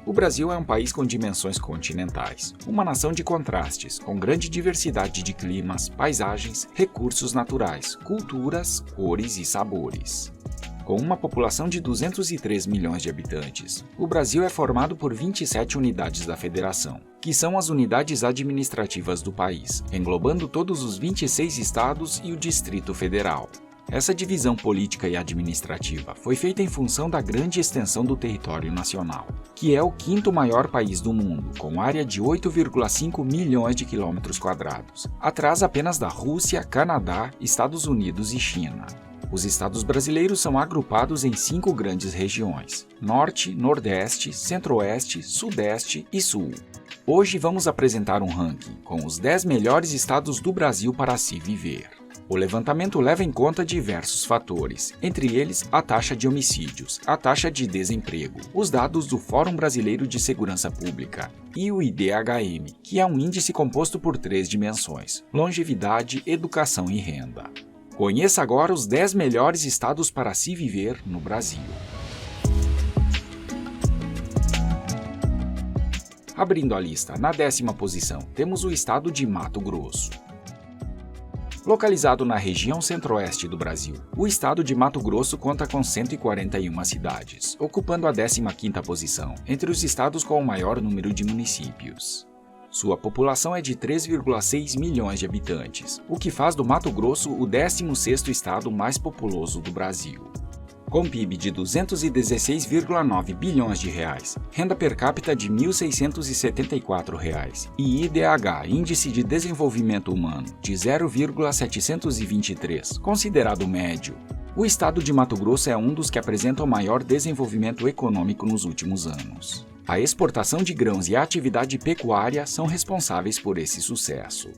O Brasil é um país com dimensões continentais, uma nação de contrastes, com grande diversidade de climas, paisagens, recursos naturais, culturas, cores e sabores. Com uma população de 203 milhões de habitantes, o Brasil é formado por 27 unidades da Federação, que são as unidades administrativas do país, englobando todos os 26 estados e o Distrito Federal. Essa divisão política e administrativa foi feita em função da grande extensão do território nacional, que é o quinto maior país do mundo, com área de 8,5 milhões de quilômetros quadrados, atrás apenas da Rússia, Canadá, Estados Unidos e China. Os estados brasileiros são agrupados em 5 grandes regiões: Norte, Nordeste, Centro-Oeste, Sudeste e Sul. Hoje vamos apresentar um ranking com os 10 melhores estados do Brasil para se viver. O levantamento leva em conta diversos fatores, entre eles a taxa de homicídios, a taxa de desemprego, os dados do Fórum Brasileiro de Segurança Pública e o IDHM, que é um índice composto por 3 dimensões: longevidade, educação e renda. Conheça agora os 10 melhores estados para se viver no Brasil. Abrindo a lista, na 10ª posição, temos o estado de Mato Grosso. Localizado na região centro-oeste do Brasil, o estado de Mato Grosso conta com 141 cidades, ocupando a 15ª posição, entre os estados com o maior número de municípios. Sua população é de 3,6 milhões de habitantes, o que faz do Mato Grosso o 16º estado mais populoso do Brasil. Com PIB de R$ 216,9 bilhões de reais, renda per capita de R$ 1.674 reais, e IDH, Índice de Desenvolvimento Humano, de 0,723, considerado médio, o estado de Mato Grosso é um dos que apresenta o maior desenvolvimento econômico nos últimos anos. A exportação de grãos e a atividade pecuária são responsáveis por esse sucesso.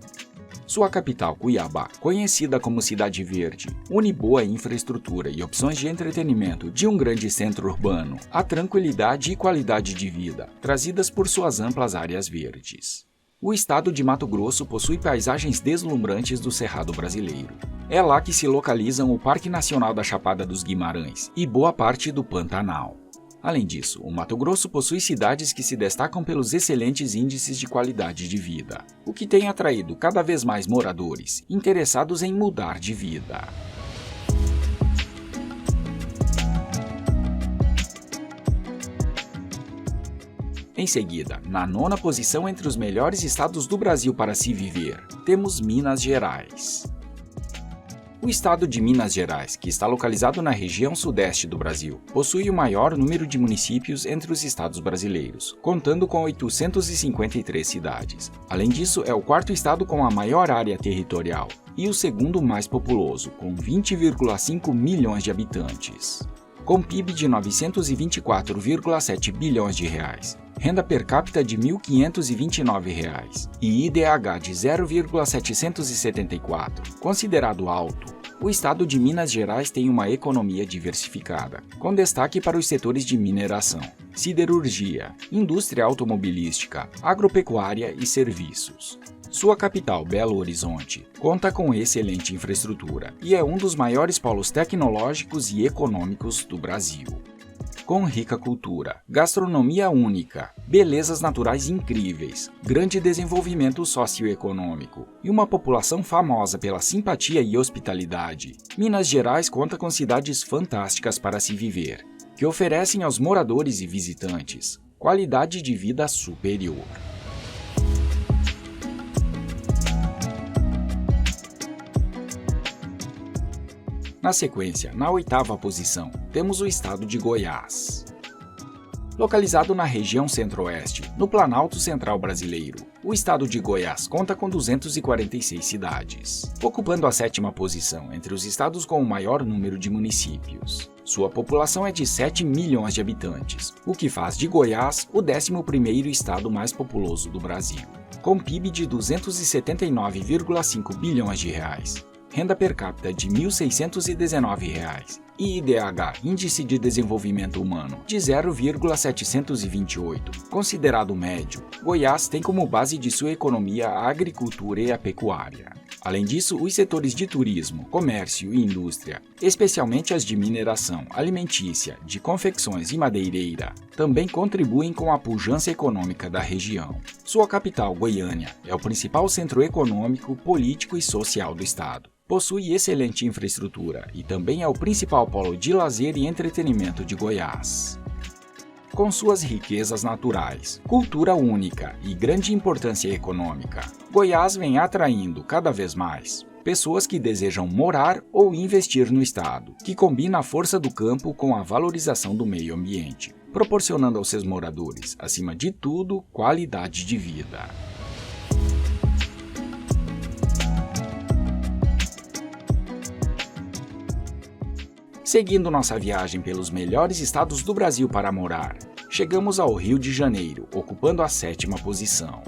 Sua capital, Cuiabá, conhecida como Cidade Verde, une boa infraestrutura e opções de entretenimento de um grande centro urbano, a tranquilidade e qualidade de vida, trazidas por suas amplas áreas verdes. O estado de Mato Grosso possui paisagens deslumbrantes do Cerrado brasileiro. É lá que se localizam o Parque Nacional da Chapada dos Guimarães e boa parte do Pantanal. Além disso, o Mato Grosso possui cidades que se destacam pelos excelentes índices de qualidade de vida, o que tem atraído cada vez mais moradores interessados em mudar de vida. Em seguida, na 9ª posição entre os melhores estados do Brasil para se viver, temos Minas Gerais. O estado de Minas Gerais, que está localizado na região sudeste do Brasil, possui o maior número de municípios entre os estados brasileiros, contando com 853 cidades. Além disso, é o 4º estado com a maior área territorial e o 2º mais populoso, com 20,5 milhões de habitantes. Com PIB de R$ 924,7 bilhões de reais, renda per capita de R$ 1.529 e IDH de 0,774, considerado alto, o estado de Minas Gerais tem uma economia diversificada, com destaque para os setores de mineração, siderurgia, indústria automobilística, agropecuária e serviços. Sua capital, Belo Horizonte, conta com excelente infraestrutura e é um dos maiores polos tecnológicos e econômicos do Brasil. Com rica cultura, gastronomia única, belezas naturais incríveis, grande desenvolvimento socioeconômico e uma população famosa pela simpatia e hospitalidade, Minas Gerais conta com cidades fantásticas para se viver, que oferecem aos moradores e visitantes qualidade de vida superior. Na sequência, na 8ª posição, temos o estado de Goiás. Localizado na região centro-oeste, no Planalto Central brasileiro, o estado de Goiás conta com 246 cidades, ocupando a 7ª posição entre os estados com o maior número de municípios. Sua população é de 7 milhões de habitantes, o que faz de Goiás o 11º estado mais populoso do Brasil, com PIB de R$ 279,5 bilhões de reais. Renda per capita de R$ 1.619 e IDH, Índice de Desenvolvimento Humano, de 0,728, considerado médio, Goiás tem como base de sua economia a agricultura e a pecuária. Além disso, os setores de turismo, comércio e indústria, especialmente as de mineração, alimentícia, de confecções e madeireira, também contribuem com a pujança econômica da região. Sua capital, Goiânia, é o principal centro econômico, político e social do estado. Possui excelente infraestrutura e também é o principal polo de lazer e entretenimento de Goiás. Com suas riquezas naturais, cultura única e grande importância econômica, Goiás vem atraindo cada vez mais pessoas que desejam morar ou investir no estado, que combina a força do campo com a valorização do meio ambiente, proporcionando aos seus moradores, acima de tudo, qualidade de vida. Seguindo nossa viagem pelos melhores estados do Brasil para morar, chegamos ao Rio de Janeiro, ocupando a 7ª posição.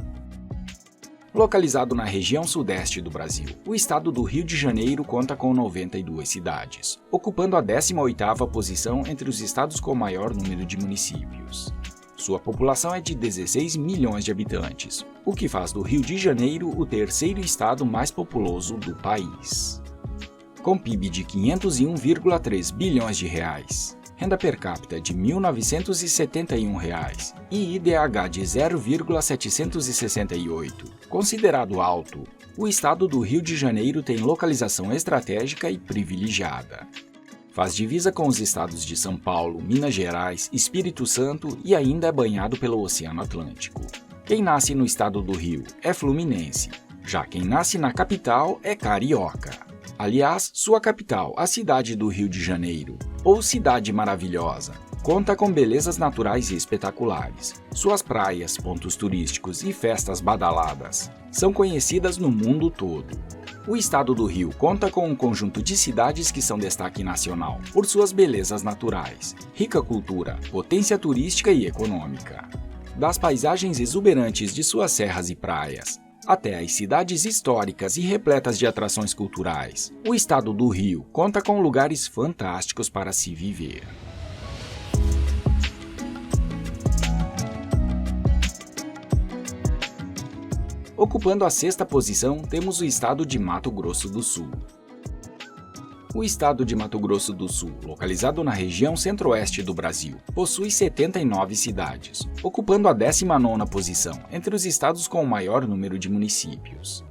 Localizado na região sudeste do Brasil, o estado do Rio de Janeiro conta com 92 cidades, ocupando a 18ª posição entre os estados com maior número de municípios. Sua população é de 16 milhões de habitantes, o que faz do Rio de Janeiro o terceiro estado mais populoso do país. Com PIB de R$ 501,3 bilhões de reais, renda per capita de R$ 1.971 reais e IDH de 0,768, considerado alto, o estado do Rio de Janeiro tem localização estratégica e privilegiada. Faz divisa com os estados de São Paulo, Minas Gerais, Espírito Santo e ainda é banhado pelo Oceano Atlântico. Quem nasce no estado do Rio é fluminense, já quem nasce na capital é carioca. Aliás, sua capital, a cidade do Rio de Janeiro, ou Cidade Maravilhosa, conta com belezas naturais espetaculares. Suas praias, pontos turísticos e festas badaladas são conhecidas no mundo todo. O estado do Rio conta com um conjunto de cidades que são destaque nacional por suas belezas naturais, rica cultura, potência turística e econômica. Das paisagens exuberantes de suas serras e praias, até as cidades históricas e repletas de atrações culturais, o estado do Rio conta com lugares fantásticos para se viver. Ocupando a 6ª posição, temos o estado de Mato Grosso do Sul. O estado de Mato Grosso do Sul, localizado na região centro-oeste do Brasil, possui 79 cidades, ocupando a 19ª posição entre os estados com o maior número de municípios.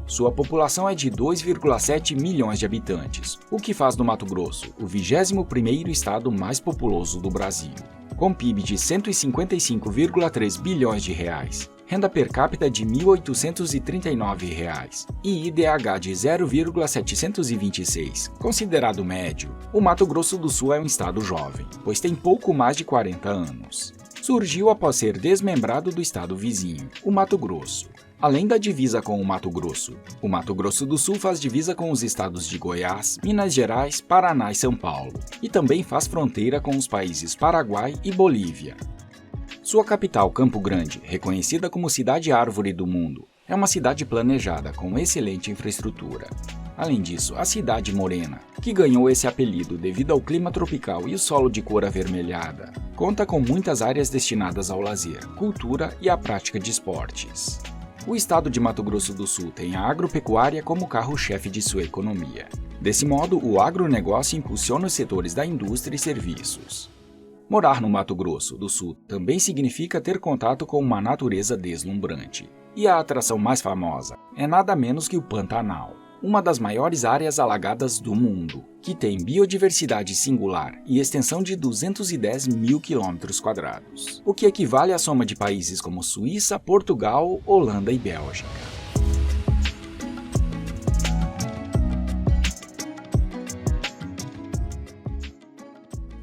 Sua população é de 2,7 milhões de habitantes, o que faz do Mato Grosso o 21º estado mais populoso do Brasil. Com PIB de R$ 155,3 bilhões de reais, renda per capita de R$ 1.839 reais e IDH de 0,726, considerado médio, o Mato Grosso do Sul é um estado jovem, pois tem pouco mais de 40 anos. Surgiu após ser desmembrado do estado vizinho, o Mato Grosso. Além da divisa com o Mato Grosso do Sul faz divisa com os estados de Goiás, Minas Gerais, Paraná e São Paulo, e também faz fronteira com os países Paraguai e Bolívia. Sua capital, Campo Grande, reconhecida como Cidade Árvore do Mundo, é uma cidade planejada com excelente infraestrutura. Além disso, a Cidade Morena, que ganhou esse apelido devido ao clima tropical e o solo de cor avermelhada, conta com muitas áreas destinadas ao lazer, cultura e à prática de esportes. O estado de Mato Grosso do Sul tem a agropecuária como carro-chefe de sua economia. Desse modo, o agronegócio impulsiona os setores da indústria e serviços. Morar no Mato Grosso do Sul também significa ter contato com uma natureza deslumbrante. E a atração mais famosa é nada menos que o Pantanal, uma das maiores áreas alagadas do mundo, que tem biodiversidade singular e extensão de 210 mil quilômetros quadrados, o que equivale à soma de países como Suíça, Portugal, Holanda e Bélgica.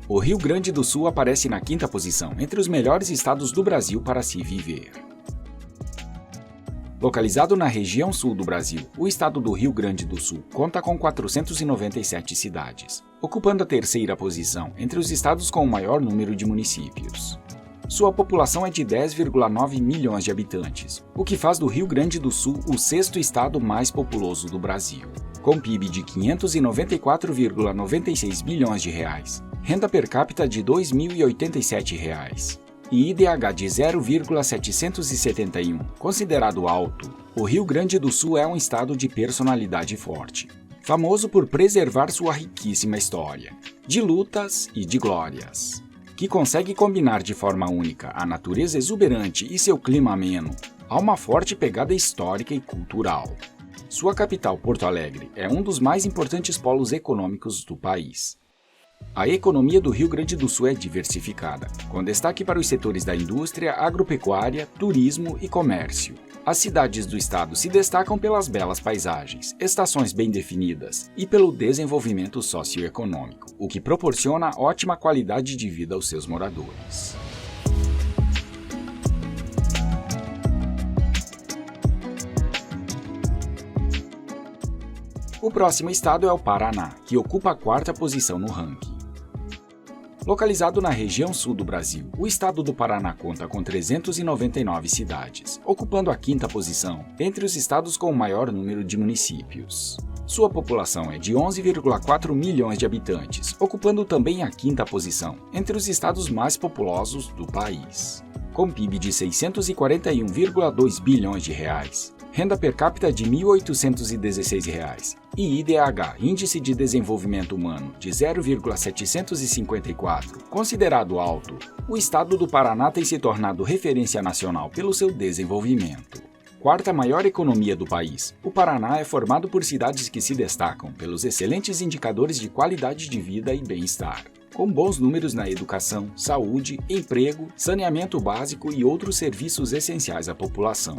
O Rio Grande do Sul aparece na 5ª posição entre os melhores estados do Brasil para se viver. Localizado na região sul do Brasil, o estado do Rio Grande do Sul conta com 497 cidades, ocupando a 3ª posição entre os estados com o maior número de municípios. Sua população é de 10,9 milhões de habitantes, o que faz do Rio Grande do Sul o 6º estado mais populoso do Brasil. Com PIB de R$ 594,96 bilhões de reais, renda per capita de R$ 2.087, e IDH de 0,771, considerado alto, o Rio Grande do Sul é um estado de personalidade forte, famoso por preservar sua riquíssima história, de lutas e de glórias, que consegue combinar de forma única a natureza exuberante e seu clima ameno a uma forte pegada histórica e cultural. Sua capital, Porto Alegre, é um dos mais importantes polos econômicos do país. A economia do Rio Grande do Sul é diversificada, com destaque para os setores da indústria, agropecuária, turismo e comércio. As cidades do estado se destacam pelas belas paisagens, estações bem definidas e pelo desenvolvimento socioeconômico, o que proporciona ótima qualidade de vida aos seus moradores. O próximo estado é o Paraná, que ocupa a quarta posição no ranking. Localizado na região sul do Brasil, o estado do Paraná conta com 399 cidades, ocupando a quinta posição entre os estados com o maior número de municípios. Sua população é de 11,4 milhões de habitantes, ocupando também a quinta posição entre os estados mais populosos do país. Com PIB de 641,2 bilhões de reais, renda per capita de R$ 1.816 e IDH, Índice de Desenvolvimento Humano, de 0,754, considerado alto, o estado do Paraná tem se tornado referência nacional pelo seu desenvolvimento. Quarta maior economia do país, o Paraná é formado por cidades que se destacam pelos excelentes indicadores de qualidade de vida e bem-estar, com bons números na educação, saúde, emprego, saneamento básico e outros serviços essenciais à população.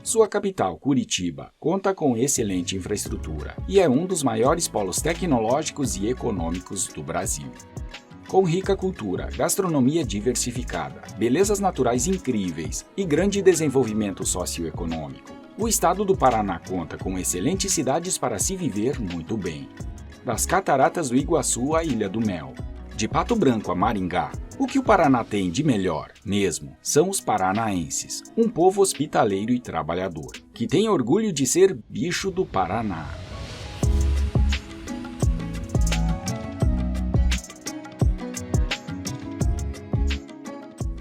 Sua capital, Curitiba, conta com excelente infraestrutura e é um dos maiores polos tecnológicos e econômicos do Brasil. Com rica cultura, gastronomia diversificada, belezas naturais incríveis e grande desenvolvimento socioeconômico, o estado do Paraná conta com excelentes cidades para se viver muito bem. Das Cataratas do Iguaçu à Ilha do Mel, de Pato Branco a Maringá, o que o Paraná tem de melhor, mesmo, são os paranaenses, um povo hospitaleiro e trabalhador, que tem orgulho de ser bicho do Paraná.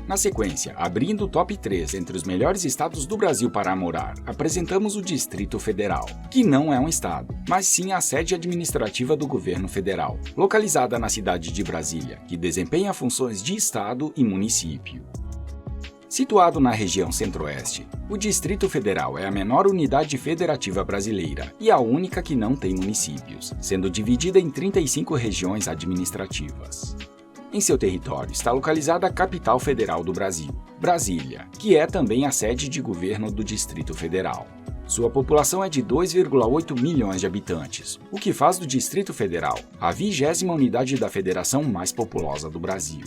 Na sequência, abrindo o top 3 entre os melhores estados do Brasil para morar, apresentamos o Distrito Federal, que não é um estado, mas sim a sede administrativa do governo federal, localizada na cidade de Brasília, que desempenha funções de estado e município. Situado na região centro-oeste, o Distrito Federal é a menor unidade federativa brasileira e a única que não tem municípios, sendo dividida em 35 regiões administrativas. Em seu território está localizada a capital federal do Brasil, Brasília, que é também a sede de governo do Distrito Federal. Sua população é de 2,8 milhões de habitantes, o que faz do Distrito Federal a 20ª unidade da federação mais populosa do Brasil.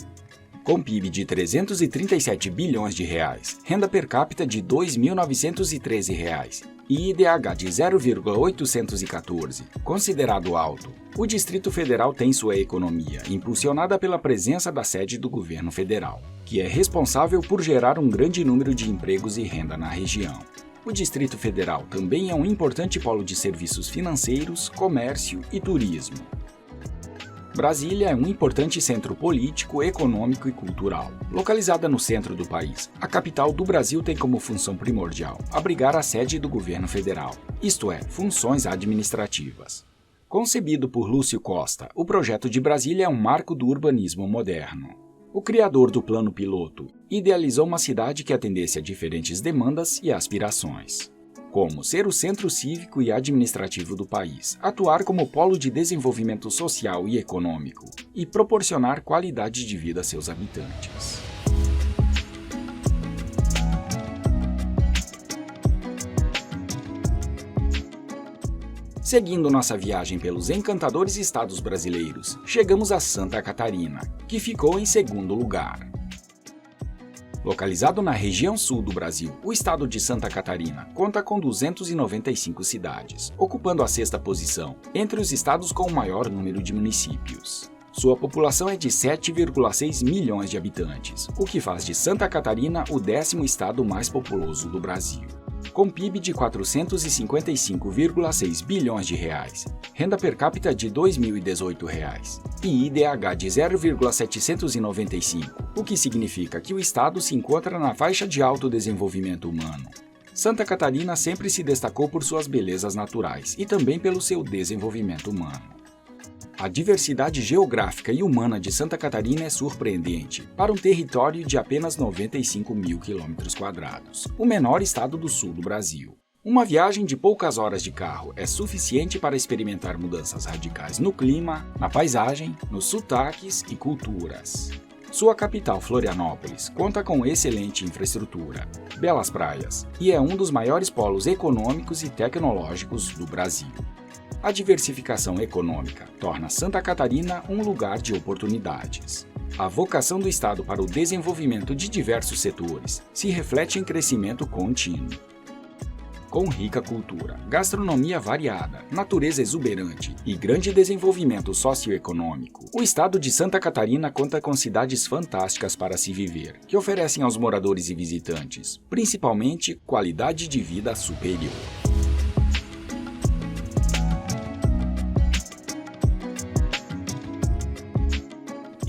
Com PIB de 337 bilhões de reais, renda per capita de R$ 2.913 e IDH de 0,814, considerado alto, o Distrito Federal tem sua economia impulsionada pela presença da sede do governo federal, que é responsável por gerar um grande número de empregos e renda na região. O Distrito Federal também é um importante polo de serviços financeiros, comércio e turismo. Brasília é um importante centro político, econômico e cultural. Localizada no centro do país, a capital do Brasil tem como função primordial abrigar a sede do governo federal, isto é, funções administrativas. Concebido por Lúcio Costa, o projeto de Brasília é um marco do urbanismo moderno. O criador do Plano Piloto idealizou uma cidade que atendesse a diferentes demandas e aspirações, como ser o centro cívico e administrativo do país, atuar como polo de desenvolvimento social e econômico e proporcionar qualidade de vida a seus habitantes. Seguindo nossa viagem pelos encantadores estados brasileiros, chegamos a Santa Catarina, que ficou em segundo lugar. Localizado na região sul do Brasil, o estado de Santa Catarina conta com 295 cidades, ocupando a sexta posição entre os estados com o maior número de municípios. Sua população é de 7,6 milhões de habitantes, o que faz de Santa Catarina o 10º estado mais populoso do Brasil. com PIB de R$ 455,6 bilhões de reais, renda per capita de R$ 2.018 e IDH de 0,795, o que significa que o estado se encontra na faixa de alto desenvolvimento humano. Santa Catarina sempre se destacou por suas belezas naturais e também pelo seu desenvolvimento humano. A diversidade geográfica e humana de Santa Catarina é surpreendente, para um território de apenas 95 mil km², o menor estado do sul do Brasil. Uma viagem de poucas horas de carro é suficiente para experimentar mudanças radicais no clima, na paisagem, nos sotaques e culturas. Sua capital, Florianópolis, conta com excelente infraestrutura, belas praias e é um dos maiores polos econômicos e tecnológicos do Brasil. A diversificação econômica torna Santa Catarina um lugar de oportunidades. A vocação do Estado para o desenvolvimento de diversos setores se reflete em crescimento contínuo. Com rica cultura, gastronomia variada, natureza exuberante e grande desenvolvimento socioeconômico, o Estado de Santa Catarina conta com cidades fantásticas para se viver, que oferecem aos moradores e visitantes, principalmente, qualidade de vida superior.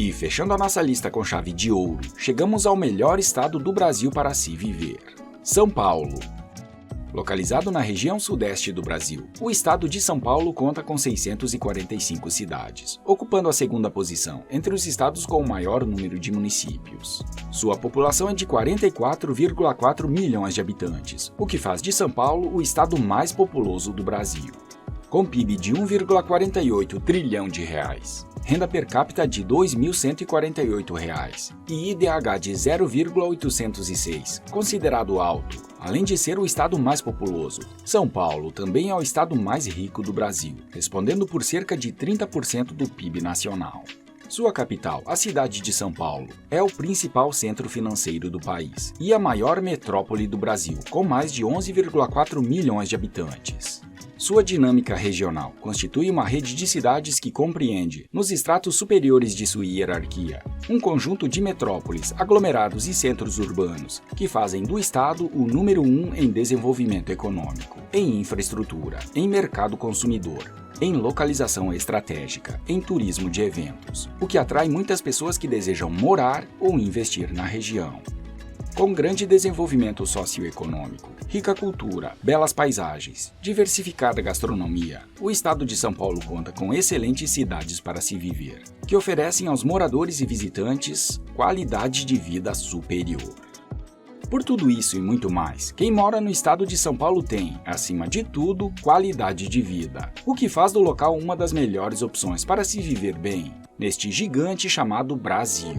E fechando a nossa lista com chave de ouro, chegamos ao melhor estado do Brasil para se viver: São Paulo. Localizado na região sudeste do Brasil, o estado de São Paulo conta com 645 cidades, ocupando a segunda posição entre os estados com o maior número de municípios. Sua população é de 44,4 milhões de habitantes, o que faz de São Paulo o estado mais populoso do Brasil. Com PIB de 1,48 trilhão de reais, renda per capita de R$ 2.148 e IDH de 0,806, considerado alto. Além de ser o estado mais populoso, São Paulo também é o estado mais rico do Brasil, respondendo por cerca de 30% do PIB nacional. Sua capital, a cidade de São Paulo, é o principal centro financeiro do país e a maior metrópole do Brasil, com mais de 11,4 milhões de habitantes. Sua dinâmica regional constitui uma rede de cidades que compreende, nos estratos superiores de sua hierarquia, um conjunto de metrópoles, aglomerados e centros urbanos, que fazem do estado o número 1 em desenvolvimento econômico, em infraestrutura, em mercado consumidor, em localização estratégica, em turismo de eventos, o que atrai muitas pessoas que desejam morar ou investir na região. Com grande desenvolvimento socioeconômico, rica cultura, belas paisagens, diversificada gastronomia, o estado de São Paulo conta com excelentes cidades para se viver, que oferecem aos moradores e visitantes qualidade de vida superior. Por tudo isso e muito mais, quem mora no estado de São Paulo tem, acima de tudo, qualidade de vida, o que faz do local uma das melhores opções para se viver bem, neste gigante chamado Brasil.